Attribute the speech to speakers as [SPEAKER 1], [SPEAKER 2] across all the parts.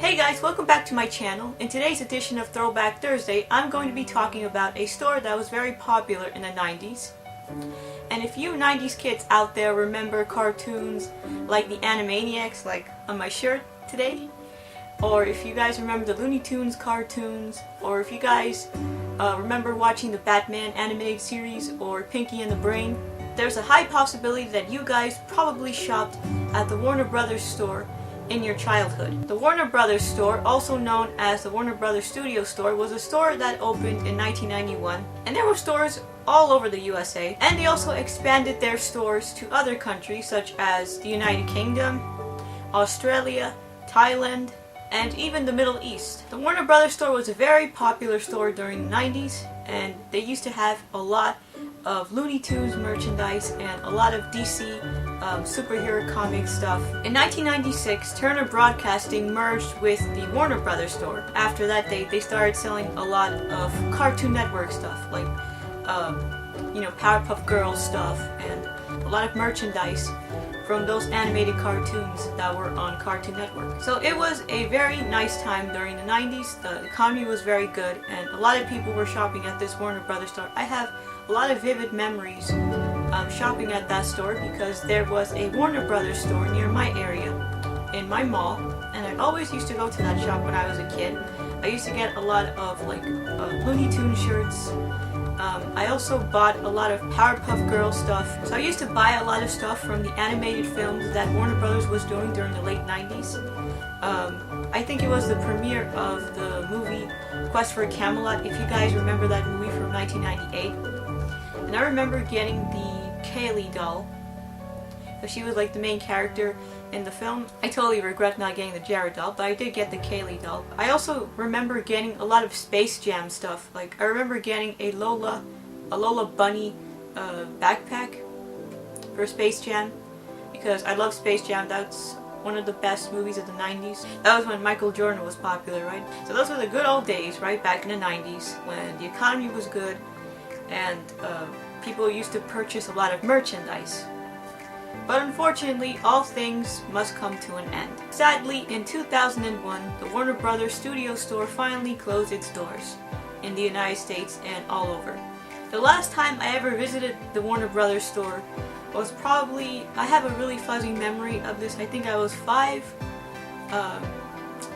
[SPEAKER 1] Hey guys, welcome back to my channel. In today's edition of Throwback Thursday, I'm going to be talking about a store that was very popular in the 90s. And if you 90s kids out there remember cartoons like the Animaniacs, like on my shirt today, or if you guys remember the Looney Tunes cartoons, or if you guys remember watching the Batman animated series or Pinky and the Brain, there's a high possibility that you guys probably shopped at the Warner Brothers store in your childhood. The Warner Brothers store, also known as the Warner Brothers Studio Store, was a store that opened in 1991, and there were stores all over the USA, and they also expanded their stores to other countries such as the United Kingdom, Australia, Thailand, and even the Middle East. The Warner Brothers store was a very popular store during the 90s, and they used to have a lot of Looney Tunes merchandise and a lot of DC superhero comic stuff. In 1996, Turner Broadcasting merged with the Warner Brothers store. After that, they started selling a lot of Cartoon Network stuff, like Powerpuff Girls stuff, and a lot of merchandise from those animated cartoons that were on Cartoon Network. So it was a very nice time during the 90s. The economy was very good, and a lot of people were shopping at this Warner Brothers store. I have a lot of vivid memories shopping at that store because there was a Warner Brothers store near my area in my mall, and I always used to go to that shop when I was a kid. I used to get a lot of Looney Tunes shirts. I also bought a lot of Powerpuff Girls stuff. So I used to buy a lot of stuff from the animated films that Warner Brothers was doing during the late 90s. I think it was the premiere of the movie Quest for Camelot, if you guys remember that movie from 1998. And I remember getting the Kaylee doll, because she was like the main character in the film. I totally regret not getting the Jared doll, but I did get the Kaylee doll. I also remember getting a lot of Space Jam stuff. Like, I remember getting a Lola Bunny backpack for Space Jam, because I love Space Jam. That's one of the best movies of the 90s. That was when Michael Jordan was popular, right? So those were the good old days, right? Back in the 90s, when the economy was good and people used to purchase a lot of merchandise. But unfortunately, all things must come to an end. Sadly, in 2001, the Warner Brothers Studio Store finally closed its doors in the United States and all over. The last time I ever visited the Warner Brothers store was probably, I have a really fuzzy memory of this, I think I was 5.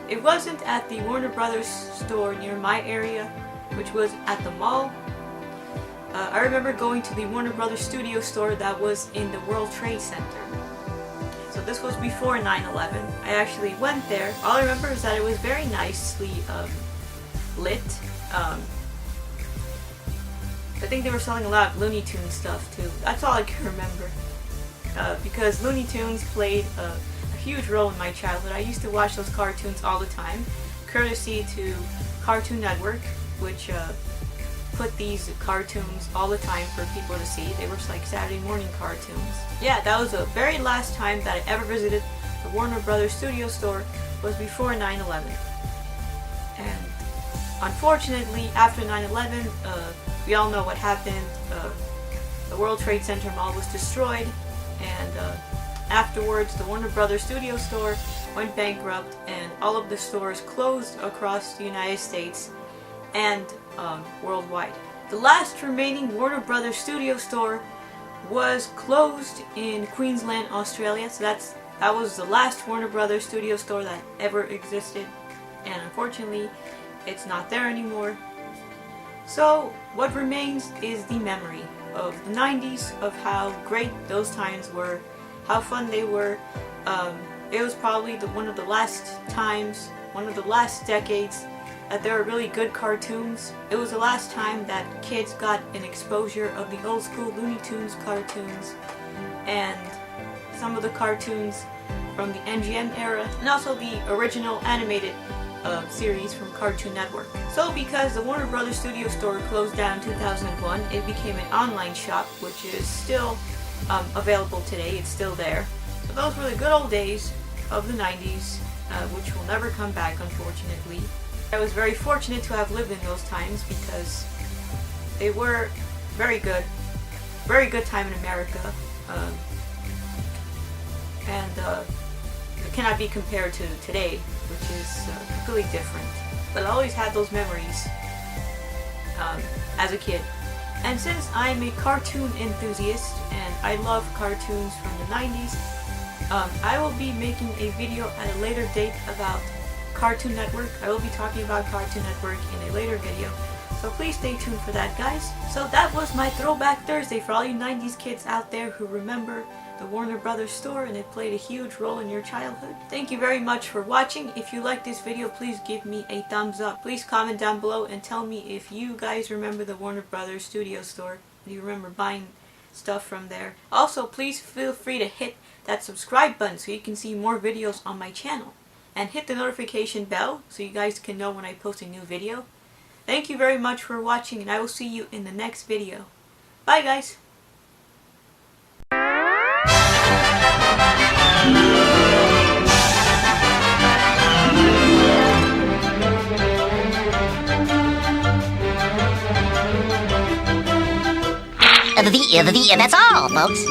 [SPEAKER 1] It wasn't at the Warner Brothers store near my area, which was at the mall. I remember going to the Warner Brothers Studio store that was in the World Trade Center. So this was before 9/11. I actually went there. All I remember is that it was very nicely lit. I think they were selling a lot of Looney Tunes stuff too. That's all I can remember. Because Looney Tunes played a huge role in my childhood. I used to watch those cartoons all the time, courtesy to Cartoon Network, which put these cartoons all the time for people to see. They were like Saturday morning cartoons. Yeah, that was the very last time that I ever visited the Warner Brothers Studio store, was before 9/11. And unfortunately, after 9/11, we all know what happened. The World Trade Center Mall was destroyed, and afterwards the Warner Brothers Studio store went bankrupt, and all of the stores closed across the United States and worldwide. The last remaining Warner Brothers Studio store was closed in Queensland, Australia. So that was the last Warner Brothers Studio store that ever existed, and unfortunately it's not there anymore. So what remains is the memory of the 90s, of how great those times were, how fun they were. It was probably one of the last times, one of the last decades that there were really good cartoons. It was the last time that kids got an exposure of the old school Looney Tunes cartoons and some of the cartoons from the MGM era, and also the original animated series from Cartoon Network. So because the Warner Brothers Studio store closed down in 2001, it became an online shop, which is still available today. It's still there. So those were the good old days of the 90s, which will never come back, unfortunately. I was very fortunate to have lived in those times because they were very good time in America, and it cannot be compared to today, which is completely different. But I always had those memories as a kid. And since I'm a cartoon enthusiast and I love cartoons from the 90s, I will be making a video at a later date about Cartoon Network. I will be talking about Cartoon Network in a later video. So please stay tuned for that, guys. So that was my Throwback Thursday for all you 90s kids out there who remember the Warner Brothers store and it played a huge role in your childhood. Thank you very much for watching. If you like this video, please give me a thumbs up. Please comment down below and tell me if you guys remember the Warner Brothers studio store. Do you remember buying stuff from there? Also, please feel free to hit that subscribe button so you can see more videos on my channel. And hit the notification bell so you guys can know when I post a new video. Thank you very much for watching and I will see you in the next video. Bye guys!
[SPEAKER 2] And that's all, folks.